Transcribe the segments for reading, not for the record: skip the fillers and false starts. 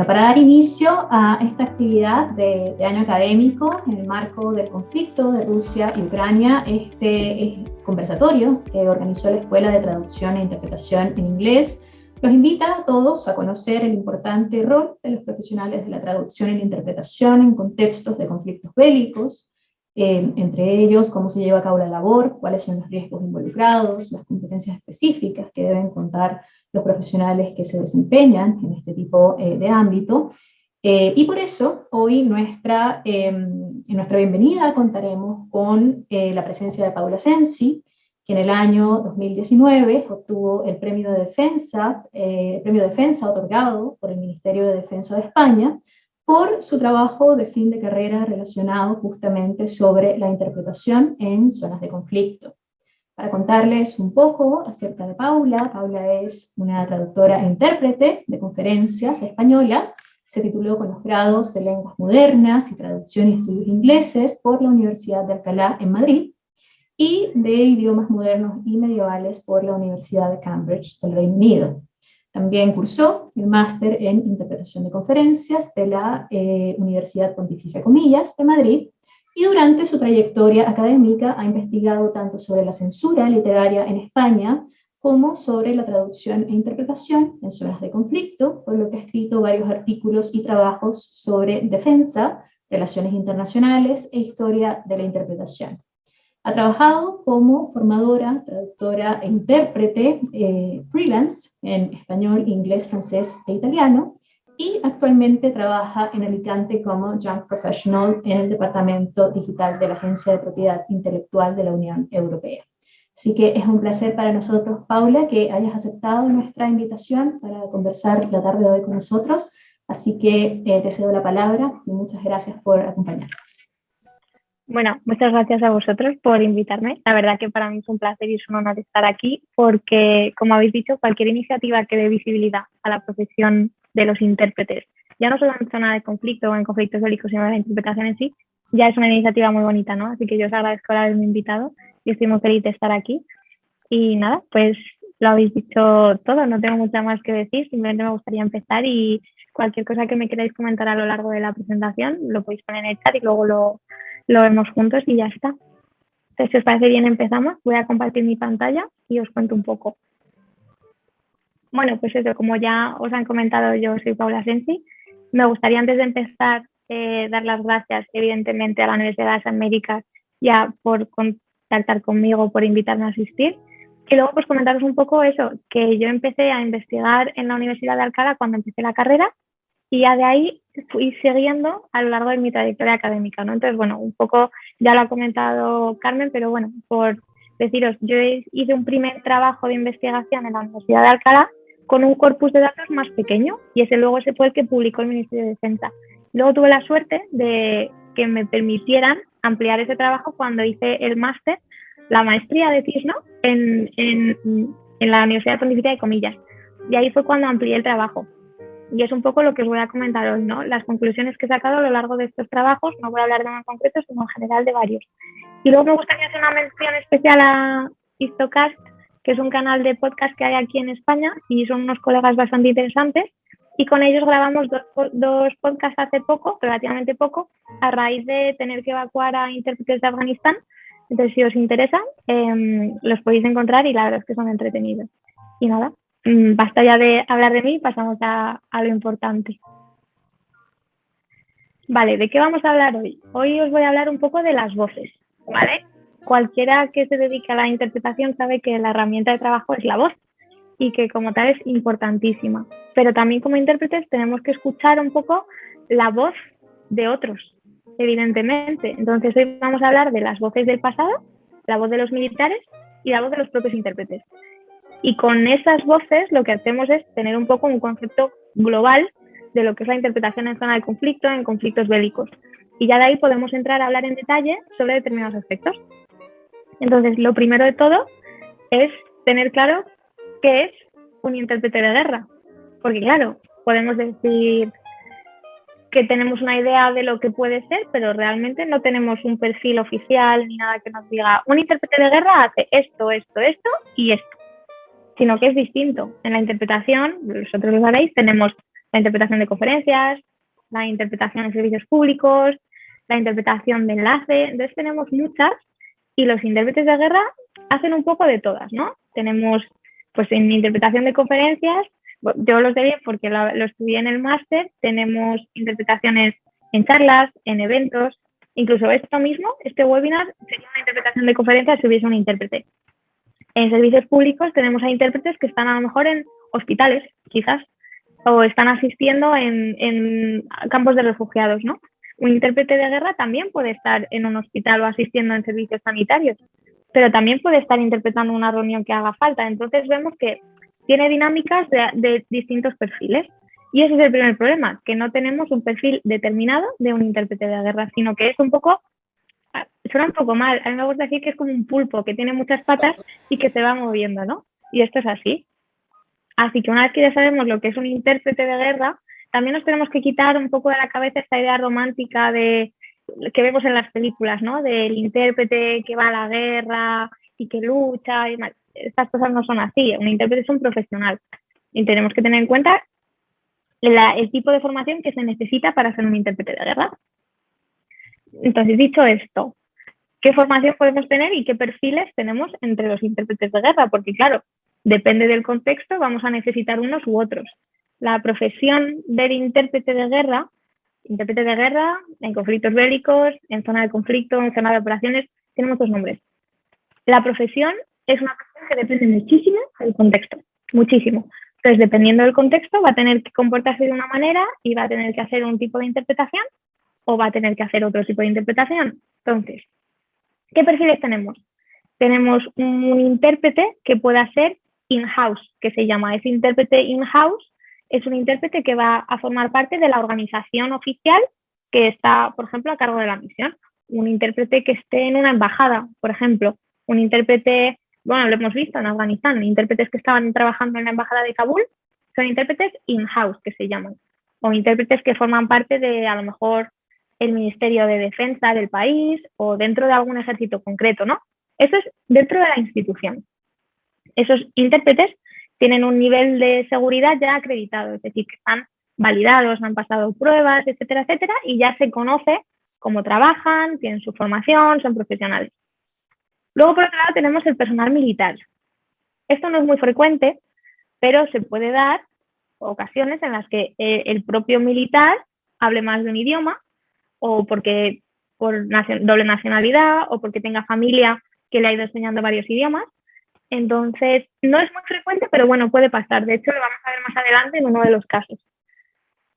Bueno, para dar inicio a esta actividad de año académico en el marco del conflicto de Rusia y Ucrania, este conversatorio que organizó la Escuela de Traducción e Interpretación en Inglés los invita a todos a conocer el importante rol de los profesionales de la traducción y la interpretación en contextos de conflictos bélicos, entre ellos cómo se lleva a cabo la labor, cuáles son los riesgos involucrados, las competencias específicas que deben contar los profesionales que se desempeñan en este tipo de ámbito. Y por eso, hoy en nuestra bienvenida contaremos con la presencia de Paula Sensi, que en el año 2019 obtuvo el premio de defensa otorgado por el Ministerio de Defensa de España por su trabajo de fin de carrera relacionado justamente sobre la interpretación en zonas de conflicto. Para contarles un poco acerca de Paula, Paula es una traductora e intérprete de conferencias española, se tituló con los grados de Lenguas Modernas y Traducción y Estudios Ingleses por la Universidad de Alcalá en Madrid, y de Idiomas Modernos y Medievales por la Universidad de Cambridge del Reino Unido. También cursó el máster en Interpretación de Conferencias de la Universidad Pontificia Comillas de Madrid, y durante su trayectoria académica ha investigado tanto sobre la censura literaria en España como sobre la traducción e interpretación en zonas de conflicto, por lo que ha escrito varios artículos y trabajos sobre defensa, relaciones internacionales e historia de la interpretación. Ha trabajado como formadora, traductora e intérprete freelance en español, inglés, francés e italiano, y actualmente trabaja en Alicante como Young Professional en el Departamento Digital de la Agencia de Propiedad Intelectual de la Unión Europea. Así que es un placer para nosotros, Paula, que hayas aceptado nuestra invitación para conversar la tarde de hoy con nosotros. Así que te cedo la palabra y muchas gracias por acompañarnos. Bueno, muchas gracias a vosotros por invitarme. La verdad que para mí es un placer y es un honor estar aquí porque, como habéis dicho, cualquier iniciativa que dé visibilidad a la profesión de los intérpretes, ya no solo en zona de conflicto o en conflictos bélicos, sino en la interpretación en sí, ya es una iniciativa muy bonita, ¿no? Así que yo os agradezco el haberme invitado y estoy muy feliz de estar aquí. Y nada, pues lo habéis dicho todo, no tengo mucho más que decir, simplemente me gustaría empezar y cualquier cosa que me queráis comentar a lo largo de la presentación lo podéis poner en el chat y luego lo vemos juntos y ya está. Entonces, si os parece bien, empezamos. Voy a compartir mi pantalla y os cuento un poco. Bueno, pues eso, como ya os han comentado, yo soy Paula Sensi. Me gustaría, antes de empezar, dar las gracias, evidentemente, a la Universidad de las Américas ya por contactar conmigo, por invitarme a asistir. Y luego, pues, comentaros un poco eso, que yo empecé a investigar en la Universidad de Alcalá cuando empecé la carrera, y ya de ahí fui siguiendo a lo largo de mi trayectoria académica, ¿no? Entonces, bueno, un poco ya lo ha comentado Carmen, pero bueno, por deciros, yo hice un primer trabajo de investigación en la Universidad de Alcalá con un corpus de datos más pequeño, y luego ese fue el que publicó el Ministerio de Defensa. Luego tuve la suerte de que me permitieran ampliar ese trabajo cuando hice el máster, la maestría de CISNO, en la Universidad Pontificia de Comillas. Y ahí fue cuando amplié el trabajo. Y es un poco lo que os voy a comentar hoy, ¿no? Las conclusiones que he sacado a lo largo de estos trabajos. No voy a hablar de uno en concreto, sino en general de varios. Y luego me gustaría hacer una mención especial a Histocast, que es un canal de podcast que hay aquí en España y son unos colegas bastante interesantes. Y con ellos grabamos dos podcasts hace poco, relativamente poco, a raíz de tener que evacuar a intérpretes de Afganistán. Entonces, si os interesa, los podéis encontrar y la verdad es que son entretenidos. Y nada, basta ya de hablar de mí, pasamos a lo importante. Vale, ¿de qué vamos a hablar hoy? Hoy os voy a hablar un poco de las voces, ¿vale? Cualquiera que se dedique a la interpretación sabe que la herramienta de trabajo es la voz y que como tal es importantísima. Pero también como intérpretes tenemos que escuchar un poco la voz de otros, evidentemente. Entonces hoy vamos a hablar de las voces del pasado, la voz de los militares y la voz de los propios intérpretes. Y con esas voces lo que hacemos es tener un poco un concepto global de lo que es la interpretación en zona de conflicto, en conflictos bélicos. Y ya de ahí podemos entrar a hablar en detalle sobre determinados aspectos. Entonces, lo primero de todo es tener claro qué es un intérprete de guerra. Porque claro, podemos decir que tenemos una idea de lo que puede ser, pero realmente no tenemos un perfil oficial ni nada que nos diga un intérprete de guerra hace esto, esto, esto y esto. Sino que es distinto. En la interpretación, vosotros lo sabéis, tenemos la interpretación de conferencias, la interpretación de servicios públicos, la interpretación de enlace. Entonces tenemos muchas y los intérpretes de guerra hacen un poco de todas, ¿no? Tenemos, pues en interpretación de conferencias, yo lo sé bien porque lo estudié en el máster, tenemos interpretaciones en charlas, en eventos, incluso esto mismo, este webinar sería una interpretación de conferencias si hubiese un intérprete. En servicios públicos tenemos a intérpretes que están a lo mejor en hospitales, quizás, o están asistiendo en campos de refugiados, ¿no? Un intérprete de guerra también puede estar en un hospital o asistiendo en servicios sanitarios, pero también puede estar interpretando una reunión que haga falta. Entonces vemos que tiene dinámicas de distintos perfiles. Y ese es el primer problema, que no tenemos un perfil determinado de un intérprete de guerra, sino que es un poco, suena un poco mal, a mí me gusta decir que es como un pulpo, que tiene muchas patas y que se va moviendo, ¿no? Y esto es así. Así que una vez que ya sabemos lo que es un intérprete de guerra, también nos tenemos que quitar un poco de la cabeza esta idea romántica de que vemos en las películas, ¿no? Del intérprete que va a la guerra y que lucha. Y estas cosas no son así. Un intérprete es un profesional. Y tenemos que tener en cuenta el tipo de formación que se necesita para ser un intérprete de guerra. Entonces, dicho esto, ¿qué formación podemos tener y qué perfiles tenemos entre los intérpretes de guerra? Porque, claro, depende del contexto, vamos a necesitar unos u otros. La profesión del intérprete de guerra en conflictos bélicos, en zona de conflicto, en zona de operaciones, tiene muchos nombres. La profesión es una profesión que depende muchísimo del contexto, muchísimo. Entonces, dependiendo del contexto, va a tener que comportarse de una manera y va a tener que hacer un tipo de interpretación o va a tener que hacer otro tipo de interpretación. Entonces, ¿qué perfiles tenemos? Tenemos un intérprete que pueda ser in-house, que se llama. Ese intérprete in-house es un intérprete que va a formar parte de la organización oficial que está, por ejemplo, a cargo de la misión. Un intérprete que esté en una embajada, por ejemplo. Un intérprete, bueno, lo hemos visto en Afganistán, intérpretes que estaban trabajando en la embajada de Kabul, son intérpretes in-house, que se llaman. O intérpretes que forman parte de, a lo mejor, el Ministerio de Defensa del país o dentro de algún ejército concreto, ¿no? Eso es dentro de la institución. Esos intérpretes tienen un nivel de seguridad ya acreditado, es decir, que están validados, han pasado pruebas, etcétera, etcétera, y ya se conoce cómo trabajan, tienen su formación, son profesionales. Luego, por otro lado, tenemos el personal militar. Esto no es muy frecuente, pero se puede dar ocasiones en las que el propio militar hable más de un idioma o porque por doble nacionalidad o porque tenga familia que le ha ido enseñando varios idiomas. Entonces, no es muy frecuente, pero bueno, puede pasar. De hecho, lo vamos a ver más adelante en uno de los casos.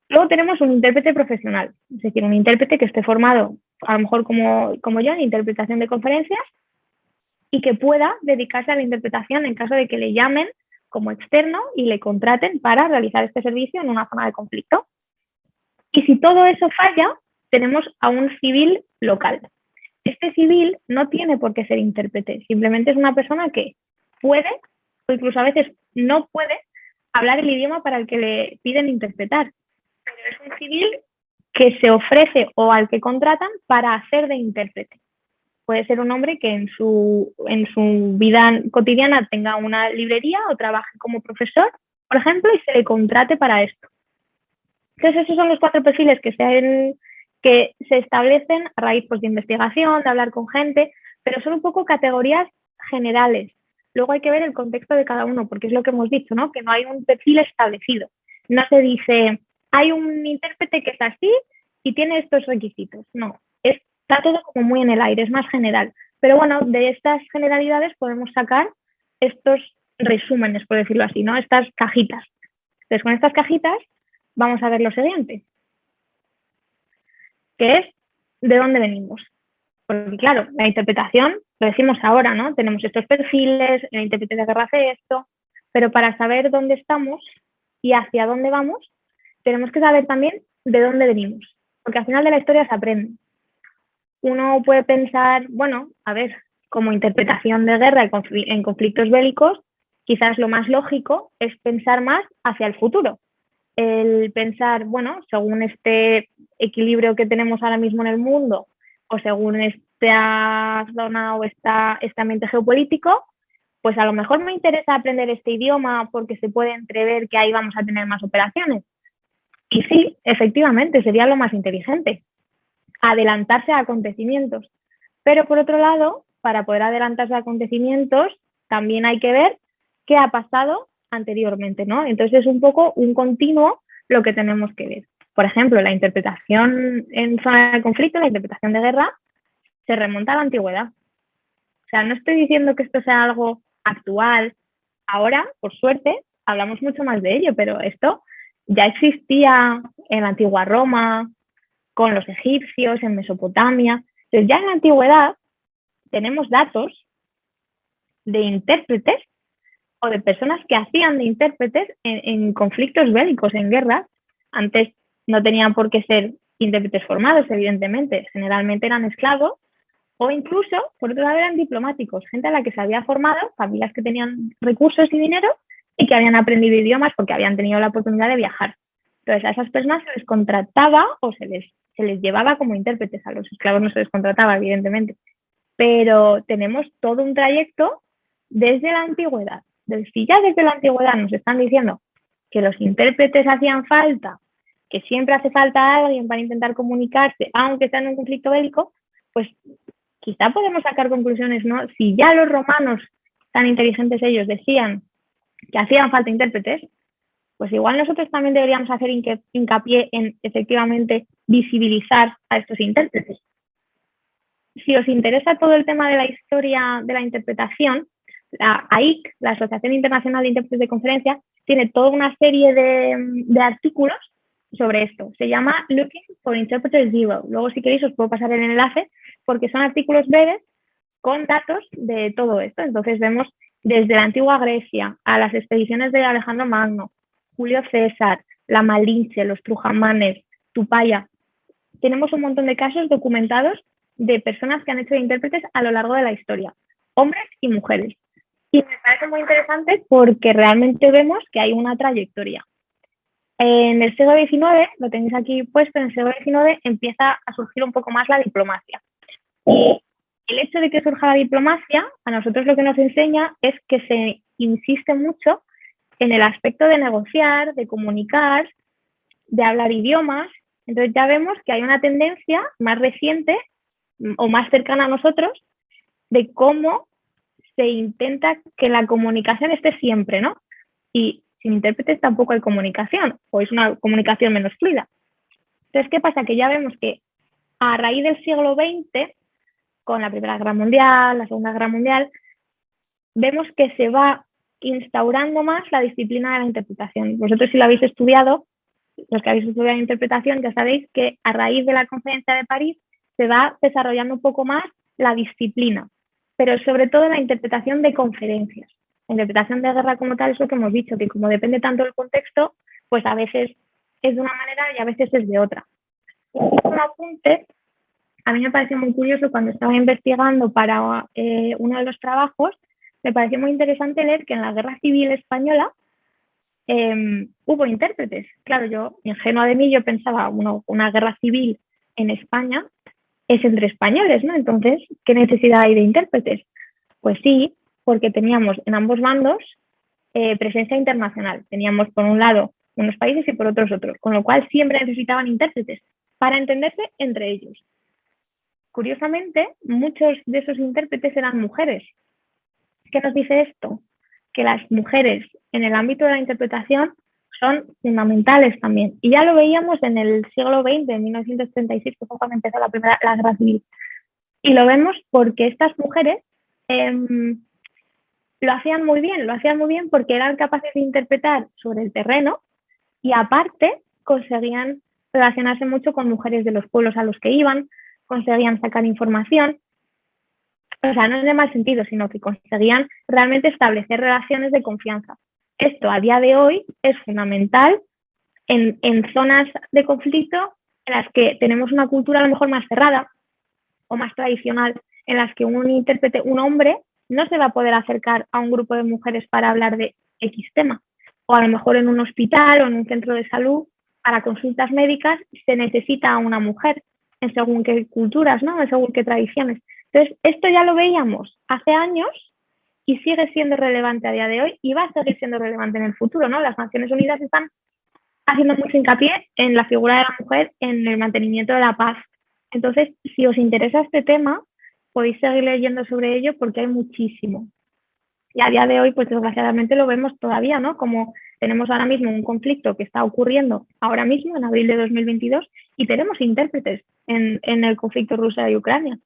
Luego tenemos un intérprete profesional, es decir, un intérprete que esté formado, a lo mejor como yo, en interpretación de conferencias y que pueda dedicarse a la interpretación en caso de que le llamen como externo y le contraten para realizar este servicio en una zona de conflicto. Y si todo eso falla, tenemos a un civil local. Este civil no tiene por qué ser intérprete, simplemente es una persona que puede, o incluso a veces no puede, hablar el idioma para el que le piden interpretar. Pero es un civil que se ofrece o al que contratan para hacer de intérprete. Puede ser un hombre que en su vida cotidiana tenga una librería o trabaje como profesor, por ejemplo, y se le contrate para esto. Entonces, esos son los 4 perfiles que se establecen a raíz pues, de investigación, de hablar con gente, pero son un poco categorías generales. Luego hay que ver el contexto de cada uno, porque es lo que hemos dicho, ¿no? Que no hay un perfil establecido. No se dice, hay un intérprete que es así y tiene estos requisitos. No, está todo como muy en el aire, es más general. Pero bueno, de estas generalidades podemos sacar estos resúmenes, por decirlo así, ¿no? Estas cajitas. Entonces, con estas cajitas vamos a ver lo siguiente, que es de dónde venimos. Porque claro, la interpretación, lo decimos ahora, ¿no? Tenemos estos perfiles, el intérprete de guerra hace esto, pero para saber dónde estamos y hacia dónde vamos, tenemos que saber también de dónde venimos, porque al final de la historia se aprende. Uno puede pensar, bueno, a ver, como interpretación de guerra en conflictos bélicos, quizás lo más lógico es pensar más hacia el futuro. El pensar, bueno, según este equilibrio que tenemos ahora mismo en el mundo o según esta zona o este ambiente geopolítico, pues a lo mejor me interesa aprender este idioma porque se puede entrever que ahí vamos a tener más operaciones. Y sí, efectivamente, sería lo más inteligente, adelantarse a acontecimientos. Pero por otro lado, para poder adelantarse a acontecimientos, también hay que ver qué ha pasado anteriormente, ¿no? Entonces es un poco un continuo lo que tenemos que ver. Por ejemplo, la interpretación en zona de conflicto, la interpretación de guerra, se remonta a la antigüedad. O sea, no estoy diciendo que esto sea algo actual. Ahora, por suerte, hablamos mucho más de ello, pero esto ya existía en la antigua Roma, con los egipcios, en Mesopotamia. Entonces, ya en la antigüedad tenemos datos de intérpretes o de personas que hacían de intérpretes en conflictos bélicos, en guerras. Antes no tenían por qué ser intérpretes formados, evidentemente. Generalmente eran esclavos o incluso, por otro lado, eran diplomáticos, gente a la que se había formado, familias que tenían recursos y dinero y que habían aprendido idiomas porque habían tenido la oportunidad de viajar. Entonces, a esas personas se les contrataba o se les llevaba como intérpretes. A los esclavos no se les contrataba, evidentemente. Pero tenemos todo un trayecto desde la antigüedad. Si ya desde la antigüedad nos están diciendo que los intérpretes hacían falta, que siempre hace falta alguien para intentar comunicarse, aunque está en un conflicto bélico, pues quizá podemos sacar conclusiones, ¿no? Si ya los romanos, tan inteligentes ellos, decían que hacían falta intérpretes, pues igual nosotros también deberíamos hacer hincapié en efectivamente visibilizar a estos intérpretes. Si os interesa todo el tema de la historia de la interpretación, la AIC, la Asociación Internacional de Intérpretes de Conferencia, tiene toda una serie de artículos sobre esto. Se llama Looking for Interpreter Zero. Luego, si queréis, os puedo pasar el enlace porque son artículos breves con datos de todo esto. Entonces vemos desde la antigua Grecia a las expediciones de Alejandro Magno, Julio César, la Malinche, los Trujamanes, Tupaya. Tenemos un montón de casos documentados de personas que han hecho de intérpretes a lo largo de la historia, hombres y mujeres. Y me parece muy interesante porque realmente vemos que hay una trayectoria. En el siglo XIX, lo tenéis aquí puesto, en el siglo XIX empieza a surgir un poco más la diplomacia. Y el hecho de que surja la diplomacia, a nosotros lo que nos enseña es que se insiste mucho en el aspecto de negociar, de comunicar, de hablar idiomas. Entonces ya vemos que hay una tendencia más reciente o más cercana a nosotros de cómo se intenta que la comunicación esté siempre, ¿no? Y sin intérpretes tampoco hay comunicación, o es una comunicación menos fluida. Entonces, ¿qué pasa? Que ya vemos que a raíz del siglo XX, con la Primera Guerra Mundial, la Segunda Guerra Mundial, vemos que se va instaurando más la disciplina de la interpretación. Vosotros, si lo habéis estudiado, los que habéis estudiado interpretación, ya sabéis que a raíz de la Conferencia de París se va desarrollando un poco más la disciplina, pero sobre todo la interpretación de conferencias. La interpretación de guerra como tal es lo que hemos dicho, que como depende tanto del contexto, pues a veces es de una manera y a veces es de otra. Un apunte, a mí me pareció muy curioso cuando estaba investigando para uno de los trabajos, me pareció muy interesante leer que en la Guerra Civil Española hubo intérpretes. Claro, yo, ingenua de mí, yo pensaba, una guerra civil en España es entre españoles, ¿no? Entonces, ¿qué necesidad hay de intérpretes? Pues sí, porque teníamos en ambos bandos presencia internacional. Teníamos por un lado unos países y por otros otros, con lo cual siempre necesitaban intérpretes para entenderse entre ellos. Curiosamente, muchos de esos intérpretes eran mujeres. ¿Qué nos dice esto? Que las mujeres en el ámbito de la interpretación son fundamentales también. Y ya lo veíamos en el siglo XX, en 1936, que fue cuando empezó la Guerra Civil. Y lo vemos porque estas mujeres lo hacían muy bien porque eran capaces de interpretar sobre el terreno y aparte conseguían relacionarse mucho con mujeres de los pueblos a los que iban, conseguían sacar información. O sea, no es de mal sentido, sino que conseguían realmente establecer relaciones de confianza. Esto a día de hoy es fundamental en zonas de conflicto en las que tenemos una cultura a lo mejor más cerrada o más tradicional, en las que un intérprete, un hombre, no se va a poder acercar a un grupo de mujeres para hablar de X tema. O a lo mejor en un hospital o en un centro de salud, para consultas médicas, se necesita a una mujer en según qué culturas, ¿no? En según qué tradiciones. Entonces, esto ya lo veíamos hace años y sigue siendo relevante a día de hoy y va a seguir siendo relevante en el futuro, ¿no? Las Naciones Unidas están haciendo mucho hincapié en la figura de la mujer en el mantenimiento de la paz. Entonces, si os interesa este tema, podéis seguir leyendo sobre ello porque hay muchísimo. Y a día de hoy, pues desgraciadamente lo vemos todavía, ¿no? Como tenemos ahora mismo un conflicto que está ocurriendo ahora mismo, en abril de 2022, y tenemos intérpretes en el conflicto Rusia y Ucrania.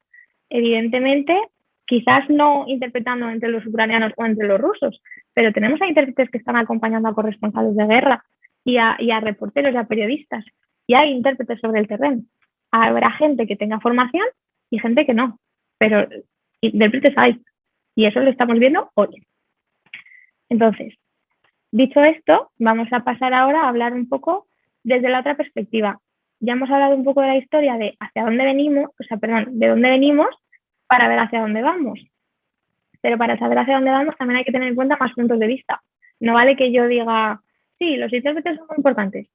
Evidentemente, quizás no interpretando entre los ucranianos o entre los rusos, pero tenemos a intérpretes que están acompañando a corresponsales de guerra y a reporteros y a periodistas. Y hay intérpretes sobre el terreno. Habrá gente que tenga formación y gente que no, pero intérpretes hay. Y eso lo estamos viendo hoy. Entonces, dicho esto, vamos a pasar ahora a hablar un poco desde la otra perspectiva. Ya hemos hablado un poco de la historia de hacia dónde venimos, de dónde venimos para ver hacia dónde vamos. Pero para saber hacia dónde vamos también hay que tener en cuenta más puntos de vista. No vale que yo diga, sí, los intérpretes son muy importantes,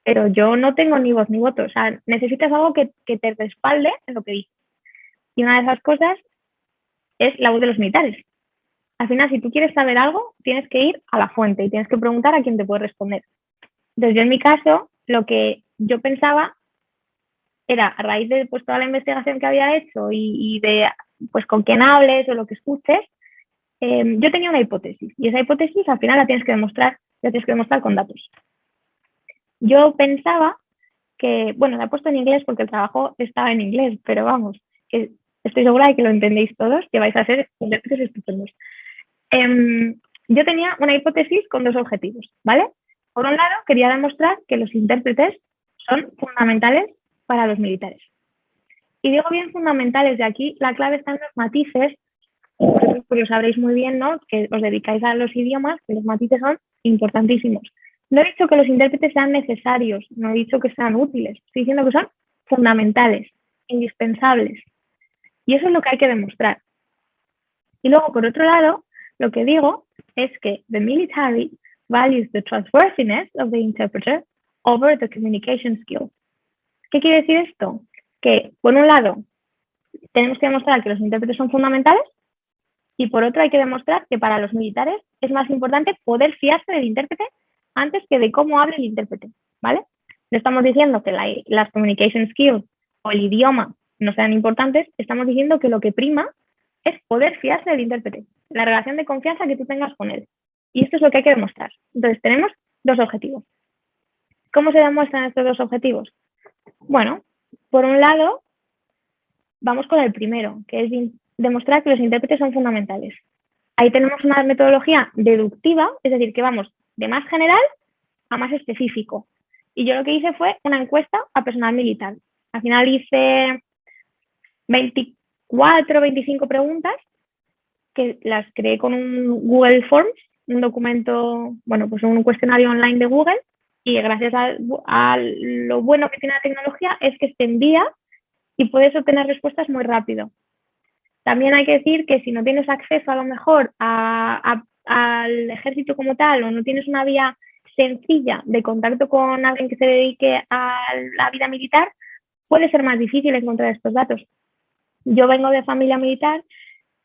pero yo no tengo ni voz ni voto. O sea, necesitas algo que te respalde en lo que dices. Y una de esas cosas es la voz de los militares. Al final, si tú quieres saber algo, tienes que ir a la fuente y tienes que preguntar a quién te puede responder. Entonces, yo en mi caso, lo que yo pensaba era, a raíz de pues, toda la investigación que había hecho y de pues, con quién hables o lo que escuches, yo tenía una hipótesis. Y esa hipótesis al final la tienes que demostrar con datos. Yo pensaba que, bueno, la he puesto en inglés porque el trabajo estaba en inglés, pero vamos, que estoy segura de que lo entendéis todos, que vais a ser intérpretes estupendos. Yo tenía una hipótesis con dos objetivos, ¿vale? Por un lado, quería demostrar que los intérpretes son fundamentales para los militares. Y digo bien fundamentales, de aquí la clave está en los matices, pues lo sabréis muy bien, ¿no? Que os dedicáis a los idiomas, que los matices son importantísimos. No he dicho que los intérpretes sean necesarios, no he dicho que sean útiles, estoy diciendo que son fundamentales, indispensables. Y eso es lo que hay que demostrar. Y luego, por otro lado, lo que digo es que the military values the trustworthiness of the interpreter over the communication skill. ¿Qué quiere decir esto? Que, por un lado, tenemos que demostrar que los intérpretes son fundamentales y, por otro, hay que demostrar que para los militares es más importante poder fiarse del intérprete antes que de cómo hable el intérprete, ¿vale? No estamos diciendo que las communication skills o el idioma no sean importantes, estamos diciendo que lo que prima es poder fiarse del intérprete, la relación de confianza que tú tengas con él. Y esto es lo que hay que demostrar. Entonces, tenemos dos objetivos. ¿Cómo se demuestran estos dos objetivos? Bueno, por un lado, vamos con el primero, que es demostrar que los intérpretes son fundamentales. Ahí tenemos una metodología deductiva, es decir, que vamos de más general a más específico. Y yo lo que hice fue una encuesta a personal militar. Al final hice 24, 25 preguntas que las creé con un Google Forms, un documento, bueno, pues un cuestionario online de Google, y gracias a lo bueno que tiene la tecnología es que se envía y puedes obtener respuestas muy rápido. También hay que decir que si no tienes acceso a lo mejor al ejército como tal o no tienes una vía sencilla de contacto con alguien que se dedique a la vida militar, puede ser más difícil encontrar estos datos. Yo vengo de familia militar,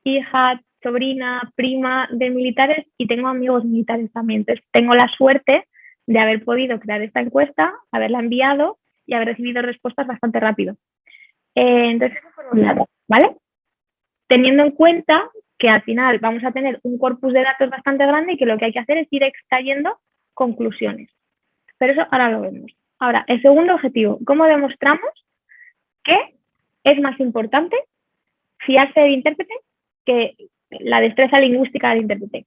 hija, sobrina, prima de militares y tengo amigos militares también. Entonces, tengo la suerte de haber podido crear esta encuesta, haberla enviado y haber recibido respuestas bastante rápido. Entonces, eso por un lado, ¿vale? Teniendo en cuenta que al final vamos a tener un corpus de datos bastante grande y que lo que hay que hacer es ir extrayendo conclusiones. Pero eso ahora lo vemos. Ahora, el segundo objetivo, ¿cómo demostramos que es más importante fiarse del intérprete que la destreza lingüística del intérprete?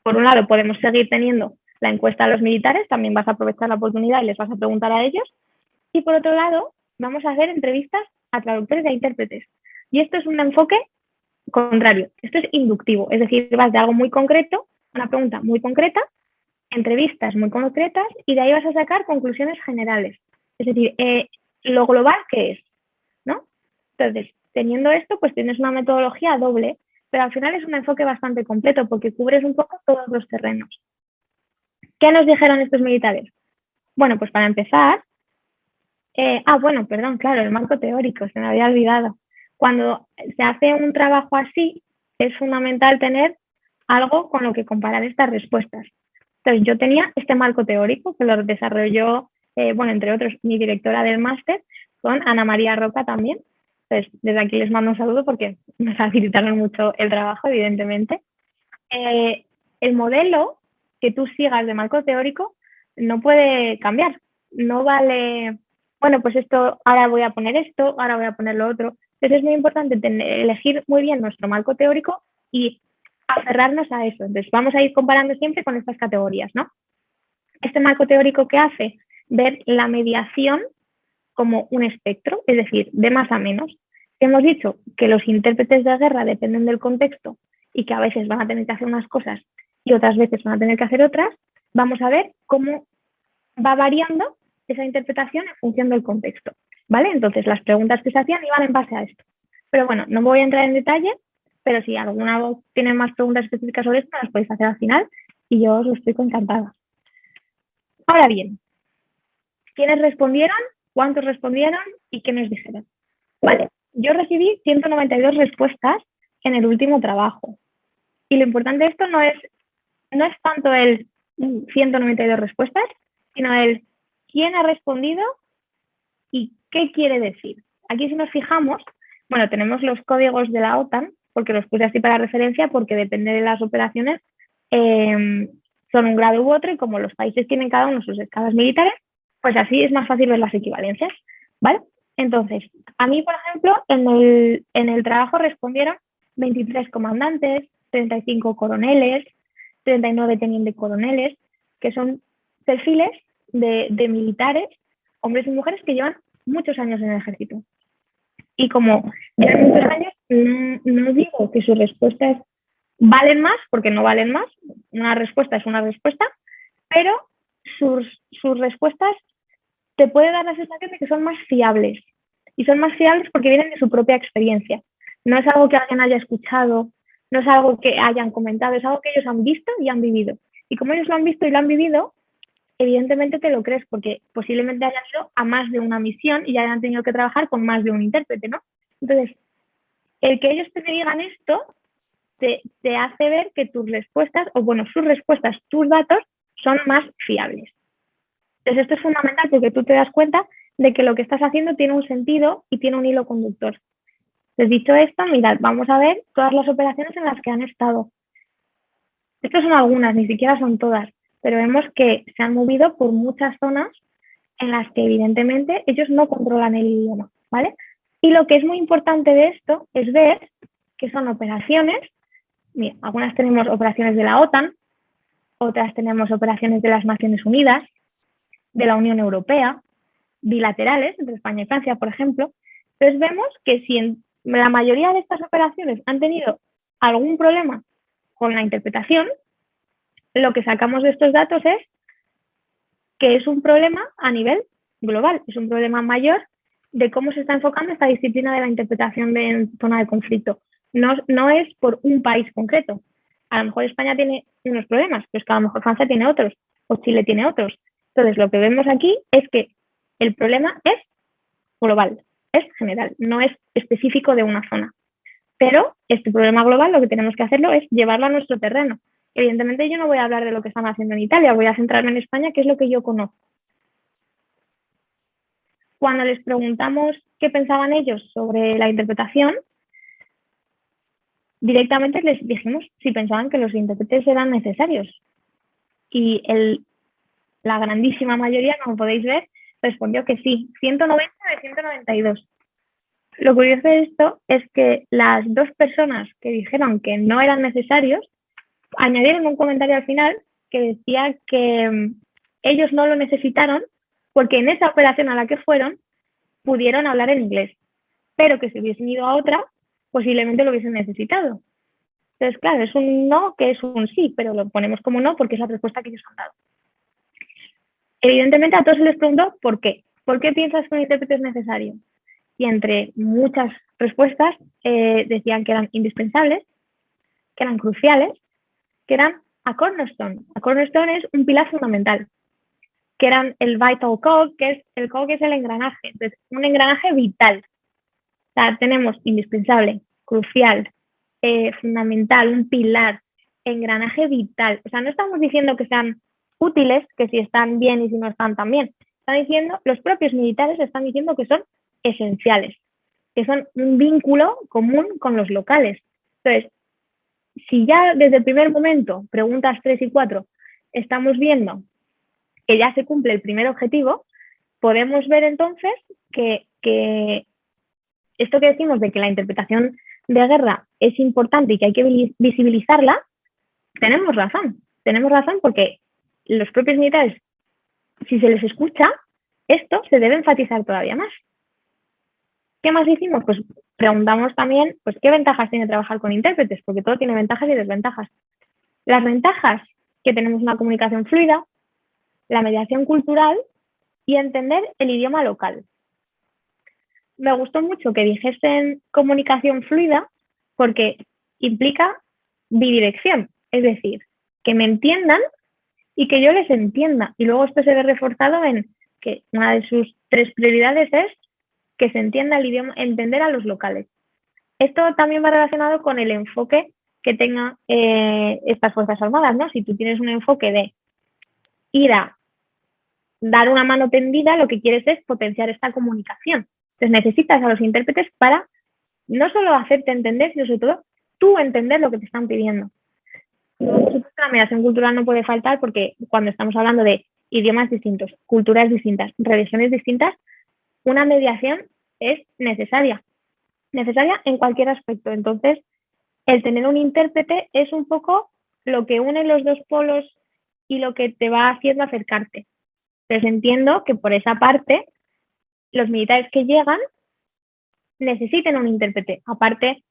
Por un lado, podemos seguir teniendo la encuesta a los militares, también vas a aprovechar la oportunidad y les vas a preguntar a ellos. Y por otro lado, vamos a hacer entrevistas a traductores e intérpretes. Y esto es un enfoque contrario, esto es inductivo, es decir, vas de algo muy concreto, una pregunta muy concreta, entrevistas muy concretas y de ahí vas a sacar conclusiones generales. Es decir, lo global que es, ¿no? Entonces, teniendo esto, pues tienes una metodología doble, pero al final es un enfoque bastante completo porque cubres un poco todos los terrenos. ¿Qué nos dijeron estos militares? Bueno, pues para empezar, claro, el marco teórico, se me había olvidado. Cuando se hace un trabajo así, es fundamental tener algo con lo que comparar estas respuestas. Entonces, yo tenía este marco teórico que lo desarrolló, bueno, entre otros, mi directora del máster, con Ana María Roca también. Entonces, desde aquí les mando un saludo porque me facilitaron mucho el trabajo, evidentemente. El modelo que tú sigas de marco teórico no puede cambiar. No vale, bueno, pues esto, ahora voy a poner esto, ahora voy a poner lo otro. Entonces es muy importante elegir muy bien nuestro marco teórico y aferrarnos a eso. Entonces vamos a ir comparando siempre con estas categorías, ¿no? Este marco teórico, ¿qué hace? Ver la mediación como un espectro, es decir, de más a menos. Hemos dicho que los intérpretes de guerra dependen del contexto y que a veces van a tener que hacer unas cosas y otras veces van a tener que hacer otras. Vamos a ver cómo va variando esa interpretación en función del contexto, ¿vale? Entonces, las preguntas que se hacían iban en base a esto. Pero bueno, no voy a entrar en detalle, pero si alguna tiene más preguntas específicas sobre esto, las podéis hacer al final y yo os lo estoy encantada. Ahora bien, ¿quiénes respondieron? ¿Cuántos respondieron? ¿Y qué nos dijeron? Vale, yo recibí 192 respuestas en el último trabajo. Y lo importante de esto no es tanto el 192 respuestas, sino el quién ha respondido y qué quiere decir. Aquí si nos fijamos, bueno, tenemos los códigos de la OTAN, porque los puse así para referencia, porque depende de las operaciones, son un grado u otro, y como los países tienen cada uno sus escalas militares, pues así es más fácil ver las equivalencias, ¿vale? Entonces, a mí, por ejemplo, en el trabajo respondieron 23 comandantes, 35 coroneles, 39 teniente coroneles, que son perfiles de militares, hombres y mujeres que llevan muchos años en el ejército. Y como llevan muchos años, no digo que sus respuestas valen más, porque no valen más, una respuesta es una respuesta, pero sus respuestas te puede dar la sensación de que son más fiables. Y son más fiables porque vienen de su propia experiencia. No es algo que alguien haya escuchado, no es algo que hayan comentado, es algo que ellos han visto y han vivido. Y como ellos lo han visto y lo han vivido, evidentemente te lo crees porque posiblemente hayan ido a más de una misión y hayan tenido que trabajar con más de un intérprete, ¿no? Entonces, el que ellos te digan esto te hace ver que tus respuestas, o bueno, sus respuestas, tus datos, son más fiables. Entonces, esto es fundamental porque tú te das cuenta de que lo que estás haciendo tiene un sentido y tiene un hilo conductor. Entonces, dicho esto, mirad, vamos a ver todas las operaciones en las que han estado. Estas son algunas, ni siquiera son todas, pero vemos que se han movido por muchas zonas en las que evidentemente ellos no controlan el idioma, ¿vale? Y lo que es muy importante de esto es ver que son operaciones, mira, algunas tenemos operaciones de la OTAN, otras tenemos operaciones de las Naciones Unidas, de la Unión Europea, bilaterales entre España y Francia, por ejemplo. Entonces vemos que si en la mayoría de estas operaciones han tenido algún problema con la interpretación, lo que sacamos de estos datos es que es un problema a nivel global, es un problema mayor de cómo se está enfocando esta disciplina de la interpretación en zona de conflicto. No es por un país concreto. A lo mejor España tiene unos problemas, pero es que a lo mejor Francia tiene otros, o Chile tiene otros. Entonces, lo que vemos aquí es que el problema es global, es general, no es específico de una zona. Pero este problema global lo que tenemos que hacerlo es llevarlo a nuestro terreno. Evidentemente yo no voy a hablar de lo que están haciendo en Italia, voy a centrarme en España, que es lo que yo conozco. Cuando les preguntamos qué pensaban ellos sobre la interpretación, directamente les dijimos si pensaban que los intérpretes eran necesarios. Y la grandísima mayoría, como podéis ver, respondió que sí, 190 de 192. Lo curioso de esto es que las dos personas que dijeron que no eran necesarios añadieron un comentario al final que decía que ellos no lo necesitaron porque en esa operación a la que fueron pudieron hablar en inglés, pero que si hubiesen ido a otra, posiblemente lo hubiesen necesitado. Entonces, claro, es un no que es un sí, pero lo ponemos como no porque es la respuesta que ellos han dado. Evidentemente a todos se les preguntó ¿por qué? ¿Por qué piensas que un intérprete es necesario? Y entre muchas respuestas decían que eran indispensables, que eran cruciales, que eran a cornerstone. A cornerstone es un pilar fundamental, que eran el vital cog, que es el cog, que es el engranaje. Entonces, un engranaje vital. O sea, tenemos indispensable, crucial, fundamental, un pilar, engranaje vital. O sea, no estamos diciendo que sean útiles, que si están bien y si no están tan bien. Están diciendo, los propios militares están diciendo que son esenciales, que son un vínculo común con los locales. Entonces, si ya desde el primer momento, preguntas 3 y 4, estamos viendo que ya se cumple el primer objetivo, podemos ver entonces que esto que decimos de que la interpretación de guerra es importante y que hay que visibilizarla, tenemos razón. Tenemos razón porque los propios militares, si se les escucha, esto se debe enfatizar todavía más. ¿Qué más hicimos? Pues preguntamos también, pues, ¿qué ventajas tiene trabajar con intérpretes? Porque todo tiene ventajas y desventajas. Las ventajas, que tenemos una comunicación fluida, la mediación cultural y entender el idioma local. Me gustó mucho que dijesen comunicación fluida porque implica bidirección, es decir, que me entiendan y que yo les entienda. Y luego esto se ve reforzado en que una de sus 3 prioridades es que se entienda el idioma, entender a los locales. Esto también va relacionado con el enfoque que tengan estas Fuerzas Armadas, ¿no? Si tú tienes un enfoque de ir a dar una mano tendida, lo que quieres es potenciar esta comunicación. Entonces necesitas a los intérpretes para no solo hacerte entender, sino sobre todo tú entender lo que te están pidiendo. Por supuesto, la mediación cultural no puede faltar porque cuando estamos hablando de idiomas distintos, culturas distintas, religiones distintas, una mediación es necesaria en cualquier aspecto. Entonces, el tener un intérprete es un poco lo que une los dos polos y lo que te va haciendo acercarte. Entonces, entiendo que por esa parte, los militares que llegan necesiten un intérprete. Aparte,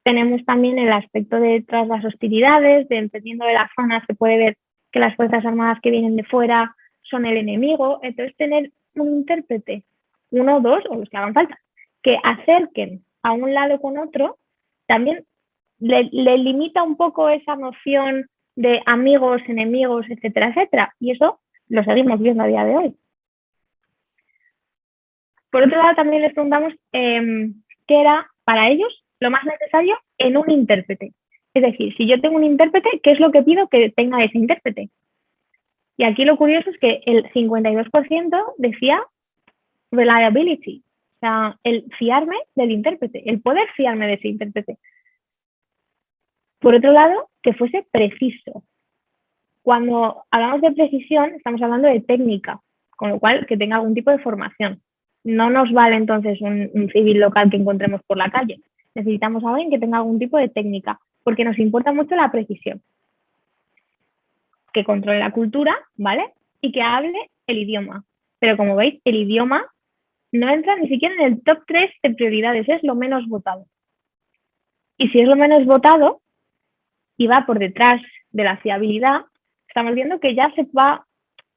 tenemos también el aspecto de tras las hostilidades, dependiendo de las zonas, se puede ver que las Fuerzas Armadas que vienen de fuera son el enemigo. Entonces, tener un intérprete, 1 o 2, o los que hagan falta, que acerquen a un lado con otro, también le limita un poco esa noción de amigos, enemigos, etcétera, etcétera. Y eso lo seguimos viendo a día de hoy. Por otro lado, también les preguntamos qué era para ellos lo más necesario en un intérprete. Es decir, si yo tengo un intérprete, ¿qué es lo que pido que tenga ese intérprete? Y aquí lo curioso es que el 52% decía reliability, o sea, el fiarme del intérprete, el poder fiarme de ese intérprete. Por otro lado, que fuese preciso. Cuando hablamos de precisión, estamos hablando de técnica, con lo cual que tenga algún tipo de formación. No nos vale entonces un civil local que encontremos por la calle. Necesitamos a alguien que tenga algún tipo de técnica, porque nos importa mucho la precisión. Que controle la cultura, ¿vale? Y que hable el idioma. Pero como veis, el idioma no entra ni siquiera en el top 3 de prioridades, es lo menos votado. Y si es lo menos votado y va por detrás de la fiabilidad, estamos viendo que ya se va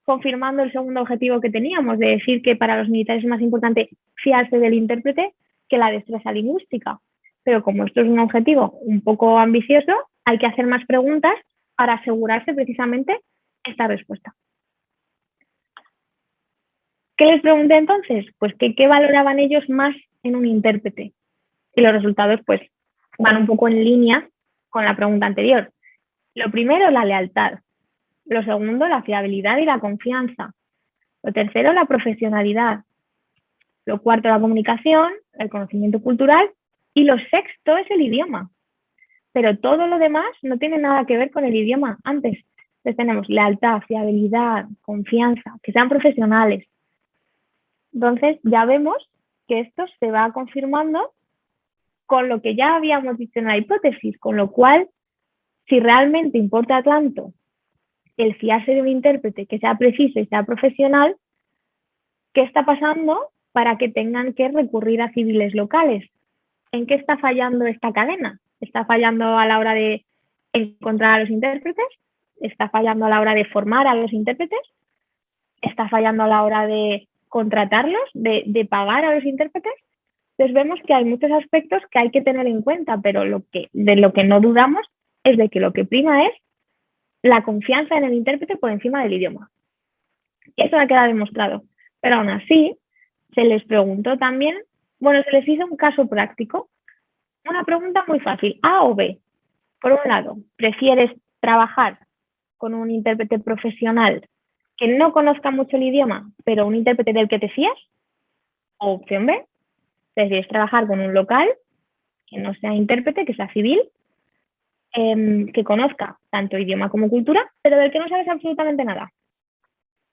confirmando el segundo objetivo que teníamos, de decir que para los militares es más importante fiarse del intérprete que la destreza lingüística. Pero como esto es un objetivo un poco ambicioso, hay que hacer más preguntas para asegurarse precisamente esta respuesta. ¿Qué les pregunté entonces? Pues que qué valoraban ellos más en un intérprete. Y los resultados pues van un poco en línea con la pregunta anterior. Lo primero, la lealtad. Lo segundo, la fiabilidad y la confianza. Lo tercero, la profesionalidad. Lo cuarto, la comunicación, el conocimiento cultural. Y lo sexto es el idioma. Pero todo lo demás no tiene nada que ver con el idioma antes. Entonces tenemos lealtad, fiabilidad, confianza, que sean profesionales. Entonces ya vemos que esto se va confirmando con lo que ya habíamos dicho en la hipótesis, con lo cual, si realmente importa tanto el fiarse de un intérprete que sea preciso y sea profesional, ¿qué está pasando para que tengan que recurrir a civiles locales? ¿En qué está fallando esta cadena? ¿Está fallando a la hora de encontrar a los intérpretes? ¿Está fallando a la hora de formar a los intérpretes? ¿Está fallando a la hora de contratarlos, de pagar a los intérpretes? Entonces vemos que hay muchos aspectos que hay que tener en cuenta, pero de lo que no dudamos es de que lo que prima es la confianza en el intérprete por encima del idioma. Y eso ha quedado demostrado. Pero aún así, se les preguntó también, bueno, se les hizo un caso práctico, una pregunta muy fácil, A o B. Por un lado, ¿prefieres trabajar con un intérprete profesional que no conozca mucho el idioma, pero un intérprete del que te fías? O opción B, prefieres trabajar con un local que no sea intérprete, que sea civil, que conozca tanto idioma como cultura, pero del que no sabes absolutamente nada.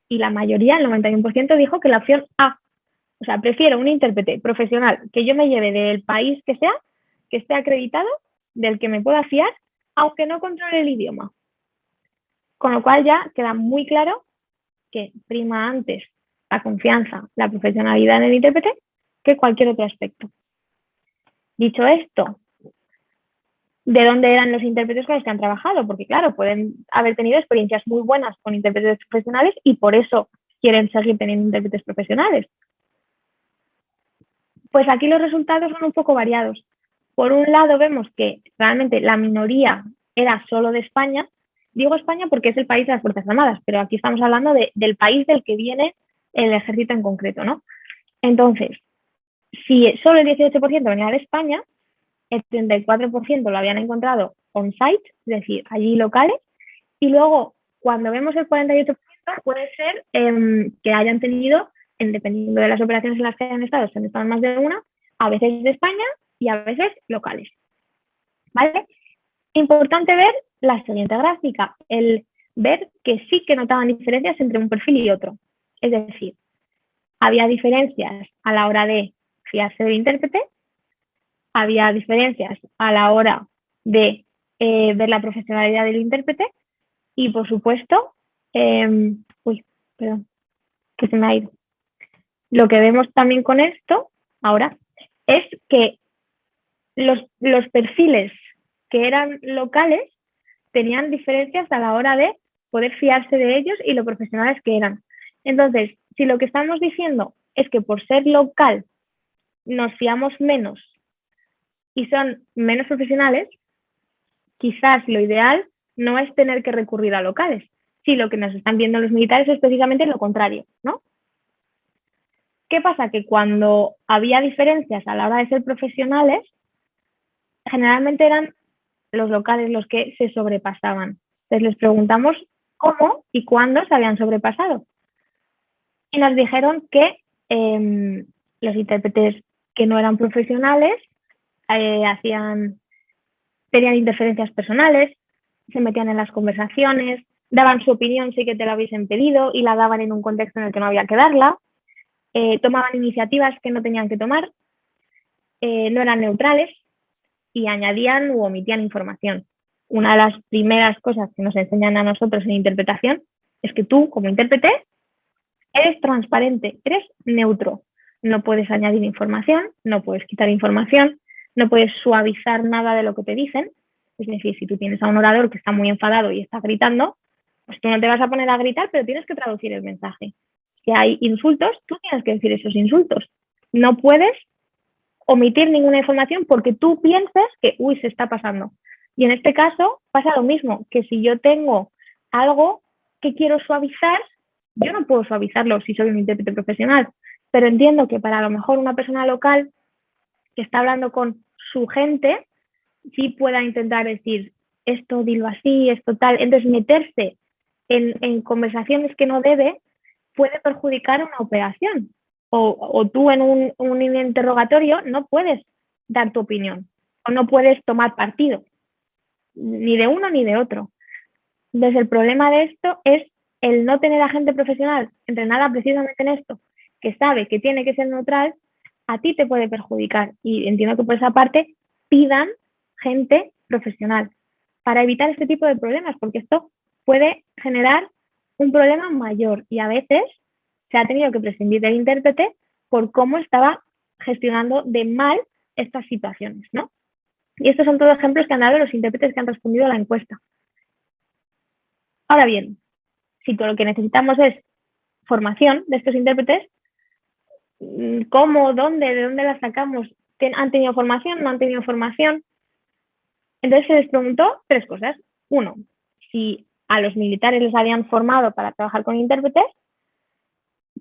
Y la mayoría, el 91%, dijo que la opción A. O sea, prefiero un intérprete profesional que yo me lleve del país que sea, que esté acreditado, del que me pueda fiar, aunque no controle el idioma. Con lo cual ya queda muy claro que prima antes la confianza, la profesionalidad en el intérprete que cualquier otro aspecto. Dicho esto, ¿de dónde eran los intérpretes con los que han trabajado? Porque claro, pueden haber tenido experiencias muy buenas con intérpretes profesionales y por eso quieren seguir teniendo intérpretes profesionales. Pues aquí los resultados son un poco variados. Por un lado vemos que realmente la minoría era solo de España. Digo España porque es el país de las Fuerzas Armadas, pero aquí estamos hablando del país del que viene el ejército en concreto, ¿no? Entonces, si solo el 18% venía de España, el 34% lo habían encontrado on-site, es decir, allí locales, y luego cuando vemos el 48% puede ser que hayan tenido, dependiendo de las operaciones en las que hayan estado, se han estado más de una, a veces de España y a veces locales. ¿Vale? Importante ver la siguiente gráfica, el ver que sí que notaban diferencias entre un perfil y otro. Es decir, había diferencias a la hora de fiarse del intérprete, había diferencias a la hora de ver la profesionalidad del intérprete y, por supuesto, perdón, que se me ha ido. Lo que vemos también con esto ahora es que los perfiles que eran locales tenían diferencias a la hora de poder fiarse de ellos y lo profesionales que eran. Entonces, si lo que estamos diciendo es que por ser local nos fiamos menos y son menos profesionales, quizás lo ideal no es tener que recurrir a locales. Si lo que nos están viendo los militares es precisamente lo contrario, ¿no? ¿Qué pasa? Que cuando había diferencias a la hora de ser profesionales, generalmente eran los locales los que se sobrepasaban. Entonces les preguntamos cómo y cuándo se habían sobrepasado. Y nos dijeron que los intérpretes que no eran profesionales tenían interferencias personales, se metían en las conversaciones, daban su opinión sí que te la hubiesen pedido y la daban en un contexto en el que no había que darla, tomaban iniciativas que no tenían que tomar, no eran neutrales y añadían u omitían información. Una de las primeras cosas que nos enseñan a nosotros en interpretación es que tú, como intérprete, eres transparente, eres neutro. No puedes añadir información, no puedes quitar información, no puedes suavizar nada de lo que te dicen. Es decir, si tú tienes a un orador que está muy enfadado y está gritando, pues tú no te vas a poner a gritar, pero tienes que traducir el mensaje. Si hay insultos, tú tienes que decir esos insultos. No puedes omitir ninguna información porque tú piensas que, se está pasando. Y en este caso pasa lo mismo, que si yo tengo algo que quiero suavizar, yo no puedo suavizarlo si soy un intérprete profesional, pero entiendo que para a lo mejor una persona local que está hablando con su gente, sí pueda intentar decir esto, dilo así, esto tal. Entonces meterse en conversaciones que no debe puede perjudicar una operación. O tú en un interrogatorio no puedes dar tu opinión o no puedes tomar partido, ni de uno ni de otro. Entonces el problema de esto es el no tener a gente profesional entrenada precisamente en esto, que sabe que tiene que ser neutral, a ti te puede perjudicar. Y entiendo que por esa parte pidan gente profesional para evitar este tipo de problemas, porque esto puede generar un problema mayor y a veces se ha tenido que prescindir del intérprete por cómo estaba gestionando de mal estas situaciones, ¿no? Y estos son todos ejemplos que han dado los intérpretes que han respondido a la encuesta. Ahora bien, si todo lo que necesitamos es formación de estos intérpretes, ¿cómo, dónde, de dónde la sacamos? ¿Han tenido formación? ¿No han tenido formación? Entonces se les preguntó 3 cosas. 1, si a los militares les habían formado para trabajar con intérpretes,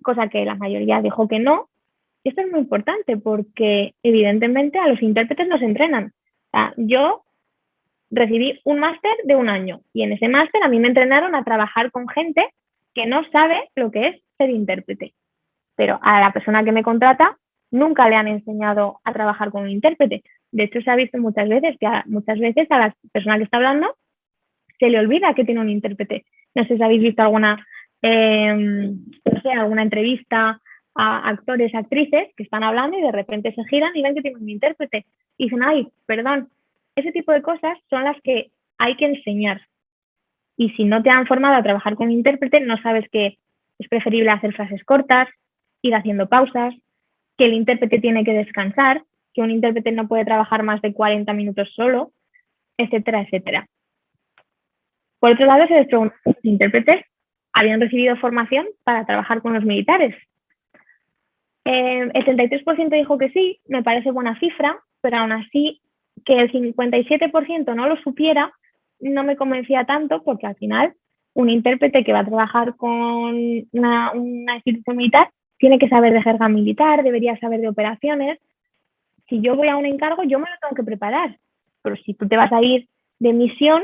cosa que la mayoría dijo que no. Y esto es muy importante porque evidentemente a los intérpretes nos entrenan. O sea, yo recibí un máster de 1 año y en ese máster a mí me entrenaron a trabajar con gente que no sabe lo que es ser intérprete. Pero a la persona que me contrata nunca le han enseñado a trabajar con un intérprete. De hecho, se ha visto muchas veces que muchas veces a la persona que está hablando se le olvida que tiene un intérprete. No sé si habéis visto alguna, no sé, alguna entrevista a actores, actrices que están hablando y de repente se giran y ven que tienen un intérprete. Y dicen, ay, perdón. Ese tipo de cosas son las que hay que enseñar. Y si no te han formado a trabajar con un intérprete, no sabes que es preferible hacer frases cortas, ir haciendo pausas, que el intérprete tiene que descansar, que un intérprete no puede trabajar más de 40 minutos solo, etcétera, etcétera. Por otro lado, se les preguntó si los intérpretes habían recibido formación para trabajar con los militares. El 33% dijo que sí, me parece buena cifra, pero aún así que el 57% no lo supiera no me convencía tanto, porque al final un intérprete que va a trabajar con una institución militar tiene que saber de jerga militar, debería saber de operaciones. Si yo voy a un encargo, yo me lo tengo que preparar, pero si tú te vas a ir de misión,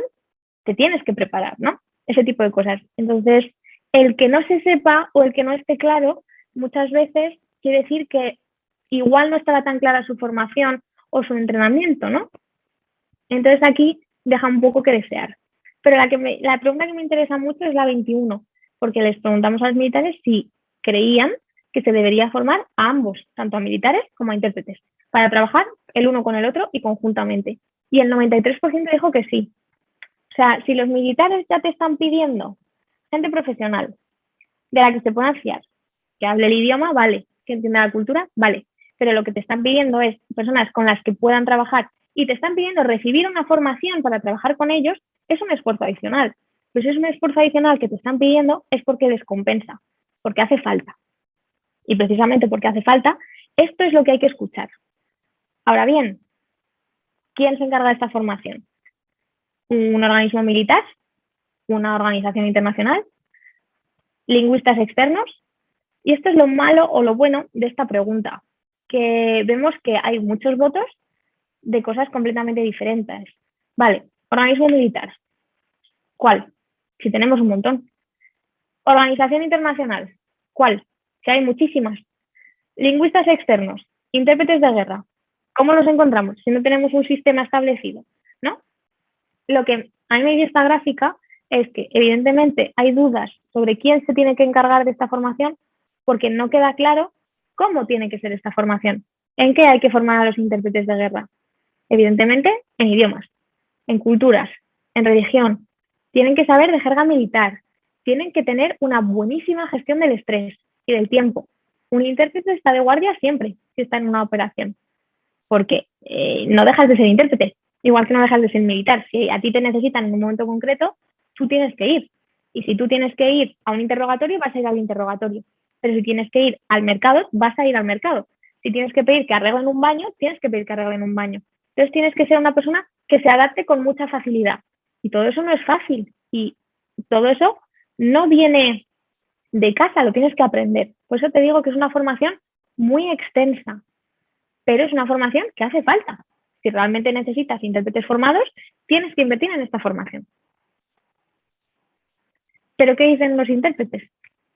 te tienes que preparar, ¿no? Ese tipo de cosas. Entonces, el que no se sepa o el que no esté claro, muchas veces quiere decir que igual no estaba tan clara su formación o su entrenamiento, ¿no? Entonces aquí deja un poco que desear. Pero la pregunta que me interesa mucho es la 21, porque les preguntamos a los militares si creían que se debería formar a ambos, tanto a militares como a intérpretes, para trabajar el uno con el otro y conjuntamente. Y el 93% dijo que sí. O sea, si los militares ya te están pidiendo gente profesional, de la que se puedan fiar, que hable el idioma, vale, que entienda la cultura, vale, pero lo que te están pidiendo es personas con las que puedan trabajar y te están pidiendo recibir una formación para trabajar con ellos, es un esfuerzo adicional. Pues si es un esfuerzo adicional que te están pidiendo es porque les compensa, porque hace falta. Y precisamente porque hace falta, esto es lo que hay que escuchar. Ahora bien, ¿quién se encarga de esta formación? ¿Un organismo militar? ¿Una organización internacional? ¿Lingüistas externos? Y esto es lo malo o lo bueno de esta pregunta, que vemos que hay muchos votos de cosas completamente diferentes. Vale, organismo militar. ¿Cuál? Si tenemos un montón. Organización internacional. ¿Cuál? Que hay muchísimas. Lingüistas externos. Intérpretes de guerra. ¿Cómo los encontramos si no tenemos un sistema establecido? ¿No? Lo que a mí me dio esta gráfica es que evidentemente hay dudas sobre quién se tiene que encargar de esta formación porque no queda claro cómo tiene que ser esta formación. ¿En qué hay que formar a los intérpretes de guerra? Evidentemente, en idiomas, en culturas, en religión. Tienen que saber de jerga militar. Tienen que tener una buenísima gestión del estrés y del tiempo. Un intérprete está de guardia siempre si está en una operación, porque no dejas de ser intérprete, igual que no dejas de ser militar. Si a ti te necesitan en un momento concreto, tú tienes que ir. Y si tú tienes que ir a un interrogatorio, vas a ir al interrogatorio. Pero si tienes que ir al mercado, vas a ir al mercado. Si tienes que pedir que arreglen un baño, tienes que pedir que arreglen un baño. Entonces tienes que ser una persona que se adapte con mucha facilidad. Y todo eso no es fácil. Y todo eso no viene de casa, lo tienes que aprender. Por eso te digo que es una formación muy extensa, pero es una formación que hace falta. Si realmente necesitas intérpretes formados, tienes que invertir en esta formación. ¿Pero qué dicen los intérpretes?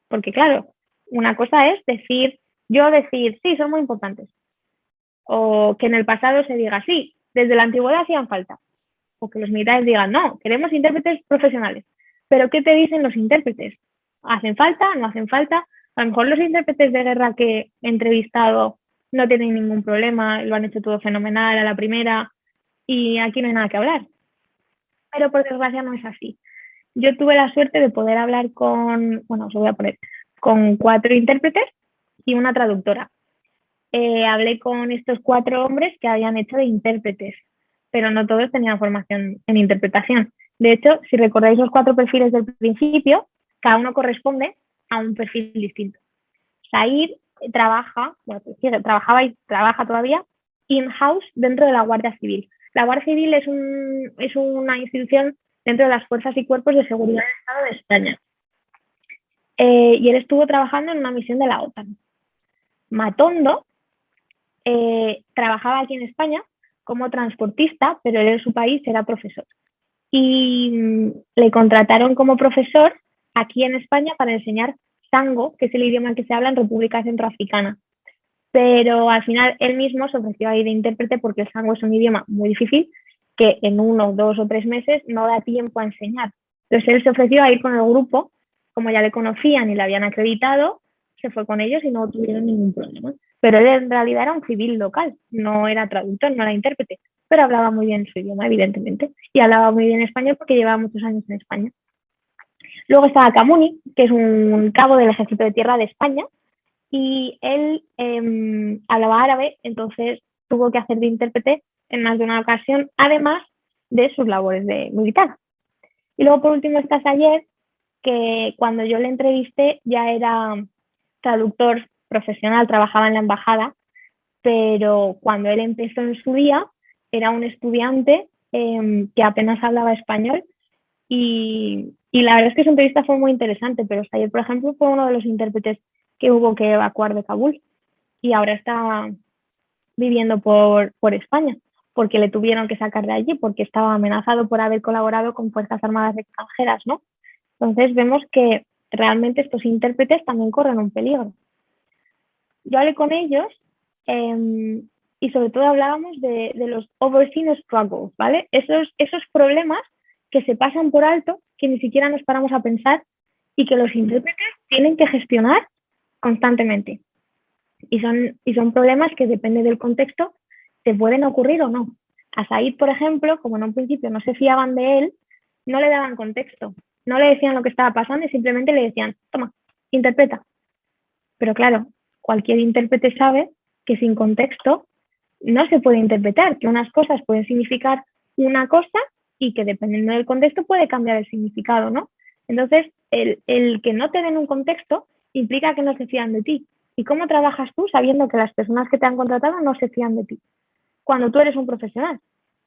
Porque claro, una cosa es decir, sí, son muy importantes. O que en el pasado se diga, sí, desde la antigüedad hacían falta. O que los militares digan, no, queremos intérpretes profesionales. Pero ¿qué te dicen los intérpretes? ¿Hacen falta? ¿No hacen falta? A lo mejor los intérpretes de guerra que he entrevistado no tienen ningún problema, lo han hecho todo fenomenal a la primera y aquí no hay nada que hablar. Pero por desgracia no es así. Yo tuve la suerte de poder hablar con 4 intérpretes y una traductora. Hablé con estos 4 hombres que habían hecho de intérpretes, pero no todos tenían formación en interpretación. De hecho, si recordáis los 4 perfiles del principio, cada uno corresponde a un perfil distinto. Said trabajaba y trabaja todavía in-house dentro de la Guardia Civil. La Guardia Civil es una institución dentro de las fuerzas y cuerpos de seguridad del Estado de España. Y él estuvo trabajando en una misión de la OTAN. Matondo trabajaba aquí en España, como transportista, pero él en su país era profesor. Y le contrataron como profesor aquí en España para enseñar sango, que es el idioma que se habla en República Centroafricana. Pero al final él mismo se ofreció a ir de intérprete porque el sango es un idioma muy difícil que en 1, 2 o 3 meses no da tiempo a enseñar. Entonces él se ofreció a ir con el grupo, como ya le conocían y le habían acreditado, se fue con ellos y no tuvieron ningún problema. Pero él en realidad era un civil local, no era traductor, no era intérprete, pero hablaba muy bien su idioma, evidentemente, y hablaba muy bien español porque llevaba muchos años en España. Luego estaba Kamuni, que es un cabo del Ejército de Tierra de España, y él hablaba árabe, entonces tuvo que hacer de intérprete en más de una ocasión, además de sus labores de militar. Y luego por último está Sayer, que cuando yo le entrevisté ya era traductor profesional, trabajaba en la embajada, pero cuando él empezó en su día era un estudiante que apenas hablaba español y la verdad es que su entrevista fue muy interesante, pero Sayer, por ejemplo, fue uno de los intérpretes que hubo que evacuar de Kabul y ahora está viviendo por España porque le tuvieron que sacar de allí porque estaba amenazado por haber colaborado con fuerzas armadas extranjeras, ¿no? Entonces vemos que realmente estos intérpretes también corren un peligro. Yo hablé con ellos y sobre todo hablábamos de los overseen struggles, ¿vale? Esos problemas que se pasan por alto, que ni siquiera nos paramos a pensar y que los intérpretes tienen que gestionar constantemente. Y son problemas que depende del contexto, te pueden ocurrir o no. A Said, por ejemplo, como en un principio no se fiaban de él, no le daban contexto, no le decían lo que estaba pasando y simplemente le decían, toma, interpreta. Pero claro, cualquier intérprete sabe que sin contexto no se puede interpretar, que unas cosas pueden significar una cosa y que dependiendo del contexto puede cambiar el significado, ¿no? Entonces, el que no te den un contexto implica que no se fían de ti. ¿Y cómo trabajas tú sabiendo que las personas que te han contratado no se fían de ti? Cuando tú eres un profesional.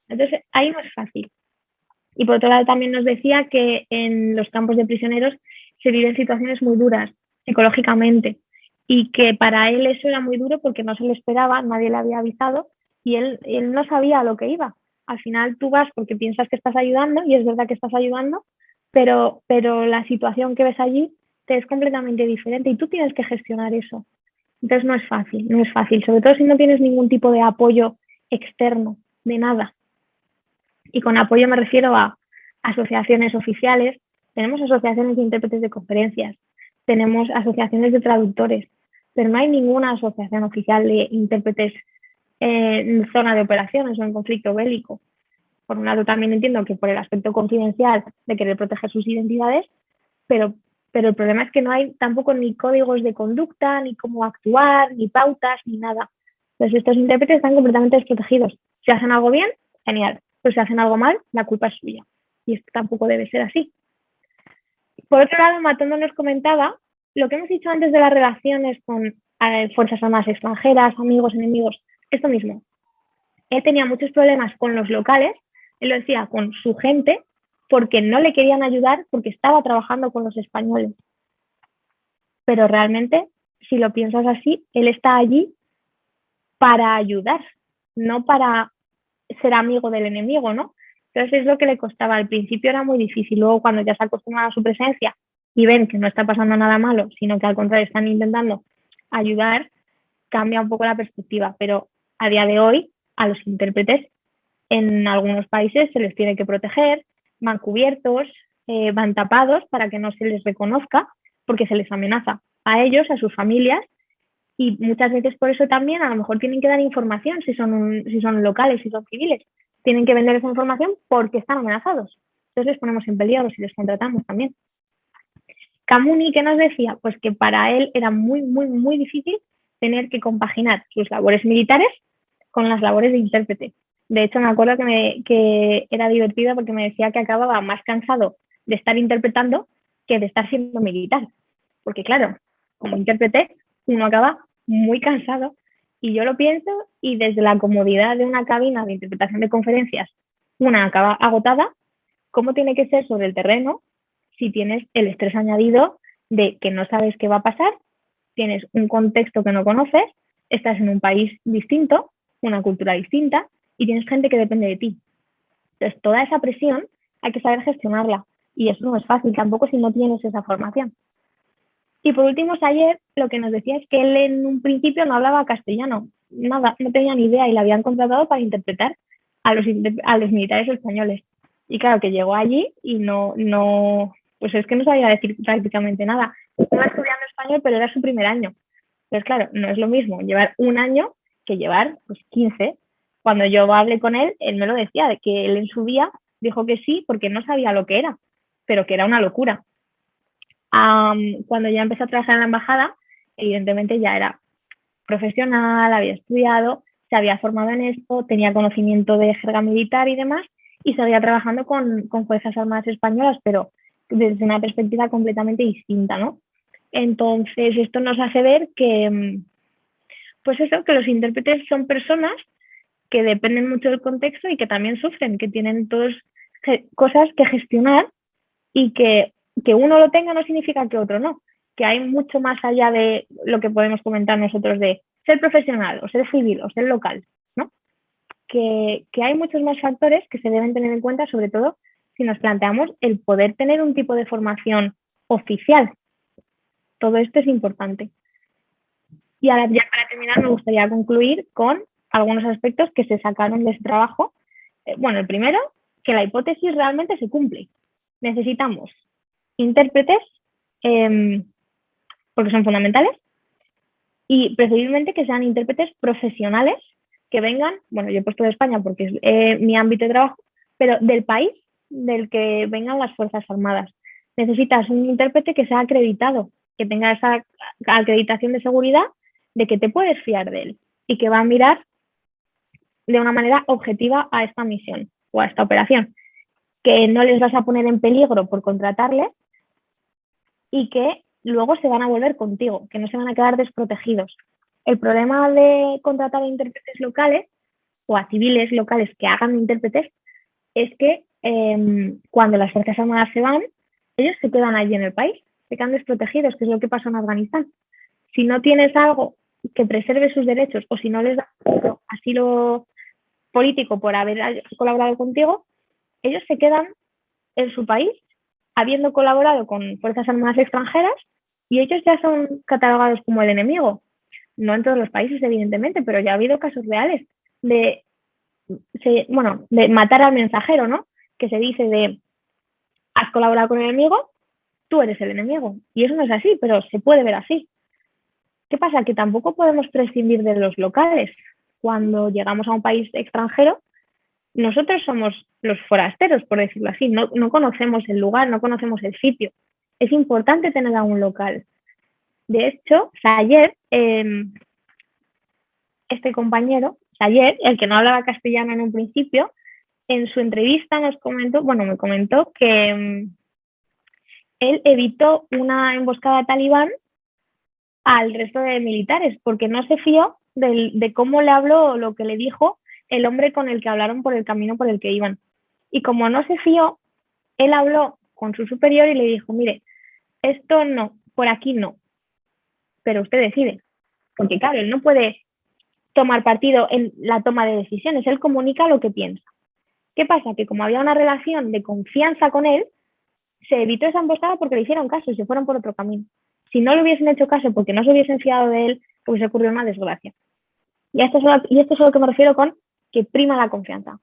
Entonces, ahí no es fácil. Y por otro lado, también nos decía que en los campos de prisioneros se viven situaciones muy duras psicológicamente y que para él eso era muy duro porque no se lo esperaba, nadie le había avisado y él no sabía a lo que iba. Al final tú vas porque piensas que estás ayudando y es verdad que estás ayudando, pero la situación que ves allí te es completamente diferente y tú tienes que gestionar eso. Entonces no es fácil, sobre todo si no tienes ningún tipo de apoyo externo, de nada. Y con apoyo me refiero a asociaciones oficiales, tenemos asociaciones de intérpretes de conferencias, tenemos asociaciones de traductores, pero no hay ninguna asociación oficial de intérpretes en zona de operaciones o en conflicto bélico. Por un lado también entiendo que por el aspecto confidencial de querer proteger sus identidades, pero el problema es que no hay tampoco ni códigos de conducta, ni cómo actuar, ni pautas, ni nada. Entonces estos intérpretes están completamente desprotegidos. Si hacen algo bien, genial. Pero si hacen algo mal, la culpa es suya. Y esto tampoco debe ser así. Por otro lado, Matondo nos comentaba lo que hemos dicho antes de las relaciones con fuerzas armadas extranjeras, amigos, enemigos, esto mismo. Él tenía muchos problemas con los locales, él lo decía, con su gente, porque no le querían ayudar porque estaba trabajando con los españoles. Pero realmente, si lo piensas así, él está allí para ayudar, no para ser amigo del enemigo, ¿no? Entonces es lo que le costaba. Al principio era muy difícil, luego cuando ya se acostumbran a su presencia y ven que no está pasando nada malo, sino que al contrario están intentando ayudar, cambia un poco la perspectiva. Pero a día de hoy, a los intérpretes en algunos países se les tiene que proteger, van cubiertos, van tapados para que no se les reconozca, porque se les amenaza a ellos, a sus familias, y muchas veces por eso también a lo mejor tienen que dar información si son locales, si son civiles. Tienen que vender esa información porque están amenazados. Entonces les ponemos en peligro si les contratamos también. Kamuni, ¿qué nos decía? Pues que para él era muy, muy, muy difícil tener que compaginar sus labores militares con las labores de intérprete. De hecho, me acuerdo que era divertido porque me decía que acababa más cansado de estar interpretando que de estar siendo militar. Porque claro, como intérprete, uno acaba muy cansado y yo lo pienso y desde la comodidad de una cabina de interpretación de conferencias, una acaba agotada. ¿Cómo tiene que ser sobre el terreno si tienes el estrés añadido de que no sabes qué va a pasar, tienes un contexto que no conoces, estás en un país distinto, una cultura distinta y tienes gente que depende de ti. Entonces, toda esa presión hay que saber gestionarla y eso no es fácil tampoco si no tienes esa formación. Y por último, ayer lo que nos decía es que él en un principio no hablaba castellano, nada, no tenía ni idea y la habían contratado para interpretar a los militares españoles. Y claro, que llegó allí y pues es que no sabía decir prácticamente nada. Estaba estudiando español, pero era su primer año. Entonces, claro, no es lo mismo llevar un año que llevar pues 15. Cuando yo hablé con él, él me lo decía, de que él en su día dijo que sí porque no sabía lo que era, pero que era una locura. Cuando ya empezó a trabajar en la embajada, evidentemente ya era profesional, había estudiado, se había formado en esto, tenía conocimiento de jerga militar y demás, y seguía trabajando con Fuerzas Armadas Españolas, pero desde una perspectiva completamente distinta, ¿no? Entonces, esto nos hace ver que, pues eso, que los intérpretes son personas que dependen mucho del contexto y que también sufren, que tienen todas cosas que gestionar y que uno lo tenga no significa que otro no, que hay mucho más allá de lo que podemos comentar nosotros de ser profesional o ser civil o ser local, ¿no? Que hay muchos más factores que se deben tener en cuenta, sobre todo si nos planteamos el poder tener un tipo de formación oficial. Todo esto es importante. Y ahora ya para terminar me gustaría concluir con algunos aspectos que se sacaron de ese trabajo. Bueno, el primero, que la hipótesis realmente se cumple. Necesitamos intérpretes, porque son fundamentales, y preferiblemente que sean intérpretes profesionales que vengan, bueno, yo he puesto de España porque es mi ámbito de trabajo, pero del país del que vengan las Fuerzas Armadas. Necesitas un intérprete que sea acreditado, que tenga esa acreditación de seguridad de que te puedes fiar de él y que va a mirar de una manera objetiva a esta misión o a esta operación, que no les vas a poner en peligro por contratarles y que luego se van a volver contigo, que no se van a quedar desprotegidos. El problema de contratar a intérpretes locales o a civiles locales que hagan intérpretes es que cuando las Fuerzas Armadas se van, ellos se quedan allí en el país, se quedan desprotegidos, que es lo que pasó en Afganistán. Si no tienes algo que preserve sus derechos o si no les da asilo político por haber colaborado contigo, ellos se quedan en su país habiendo colaborado con Fuerzas Armadas extranjeras y ellos ya son catalogados como el enemigo. No en todos los países, evidentemente, pero ya ha habido casos reales de matar al mensajero, ¿no? Que se dice de, has colaborado con el enemigo, tú eres el enemigo. Y eso no es así, pero se puede ver así. ¿Qué pasa? Que tampoco podemos prescindir de los locales. Cuando llegamos a un país extranjero, nosotros somos los forasteros, por decirlo así, no conocemos el lugar, no conocemos el sitio. Es importante tener a un local. De hecho, ayer, este compañero, ayer, el que no hablaba castellano en un principio, en su entrevista me comentó que él evitó una emboscada talibán al resto de militares porque no se fió de cómo le habló o lo que le dijo el hombre con el que hablaron por el camino por el que iban. Y como no se fió, él habló con su superior y le dijo, mire, esto no, por aquí no, pero usted decide. Porque claro, él no puede tomar partido en la toma de decisiones, él comunica lo que piensa. ¿Qué pasa? Que como había una relación de confianza con él, se evitó esa emboscada porque le hicieron caso y se fueron por otro camino. Si no le hubiesen hecho caso porque no se hubiesen fiado de él, pues ocurrió una desgracia. Y esto es a lo que me refiero con que prima la confianza.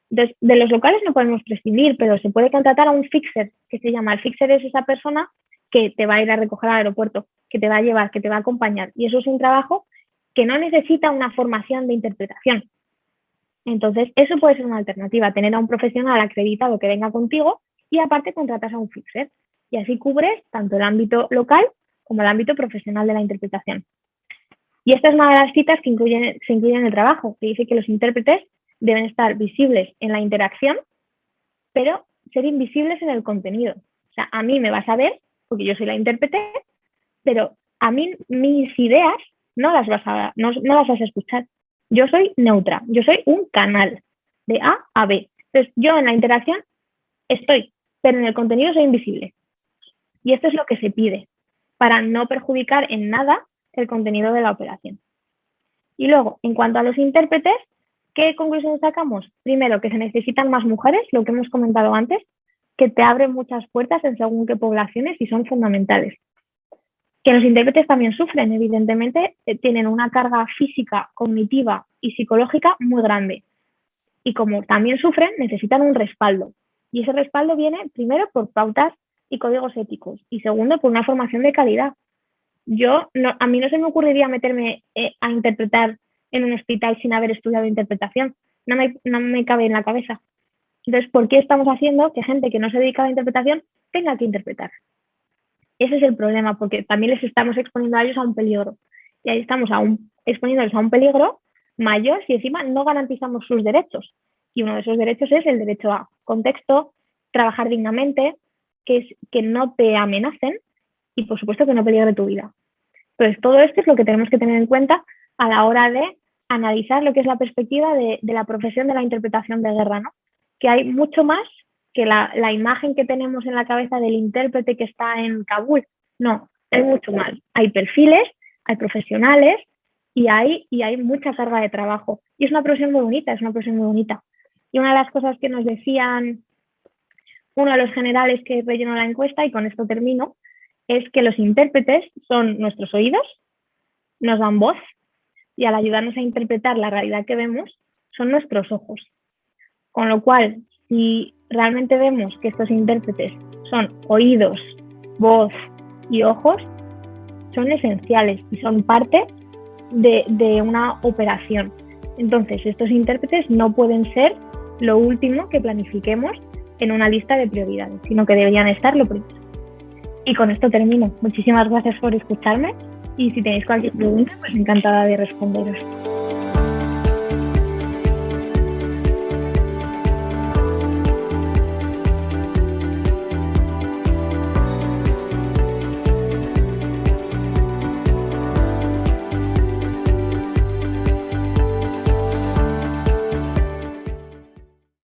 De los locales no podemos prescindir, pero se puede contratar a un fixer, que se llama. El fixer es esa persona que te va a ir a recoger al aeropuerto, que te va a llevar, que te va a acompañar. Y eso es un trabajo que no necesita una formación de interpretación. Entonces, eso puede ser una alternativa, tener a un profesional acreditado que venga contigo y aparte contratas a un fixer. Y así cubres tanto el ámbito local como el ámbito profesional de la interpretación. Y esta es una de las citas que se incluyen en el trabajo, que dice que los intérpretes deben estar visibles en la interacción, pero ser invisibles en el contenido. O sea, a mí me vas a ver, porque yo soy la intérprete, pero a mí mis ideas no las vas a escuchar. Yo soy neutra, yo soy un canal de A a B. Entonces, yo en la interacción estoy, pero en el contenido soy invisible. Y esto es lo que se pide, para no perjudicar en nada el contenido de la operación. Y luego, en cuanto a los intérpretes, ¿Qué conclusiones sacamos? Primero, que se necesitan más mujeres, lo que hemos comentado antes, que te abren muchas puertas en según qué poblaciones y son fundamentales. Que los intérpretes también sufren, evidentemente, tienen una carga física, cognitiva y psicológica muy grande. Y como también sufren, necesitan un respaldo. Y ese respaldo viene primero por pautas y códigos éticos y segundo por una formación de calidad. A mí no se me ocurriría meterme a interpretar en un hospital sin haber estudiado interpretación. No me cabe en la cabeza. Entonces, ¿por qué estamos haciendo que gente que no se dedica a la interpretación tenga que interpretar? Ese es el problema, porque también les estamos exponiendo a ellos a un peligro. Y ahí estamos exponiéndoles a un peligro mayor si encima no garantizamos sus derechos. Y uno de esos derechos es el derecho a contexto, trabajar dignamente, que no te amenacen y, por supuesto, que no peligre tu vida. Entonces, todo esto es lo que tenemos que tener en cuenta a la hora de analizar lo que es la perspectiva de la profesión de la interpretación de guerra, ¿no? Que hay mucho más que la imagen que tenemos en la cabeza del intérprete que está en Kabul. No, hay mucho más. Hay perfiles, hay profesionales y hay mucha carga de trabajo. Y es una profesión muy bonita, Y una de las cosas que nos decían uno de los generales que rellenó la encuesta, y con esto termino, es que los intérpretes son nuestros oídos, nos dan voz, y al ayudarnos a interpretar la realidad que vemos, son nuestros ojos. Con lo cual, si realmente vemos que estos intérpretes son oídos, voz y ojos, son esenciales y son parte de una operación. Entonces, estos intérpretes no pueden ser lo último que planifiquemos en una lista de prioridades, sino que deberían estar lo primero. Y con esto termino. Muchísimas gracias por escucharme y si tenéis cualquier pregunta, pues encantada de responderos.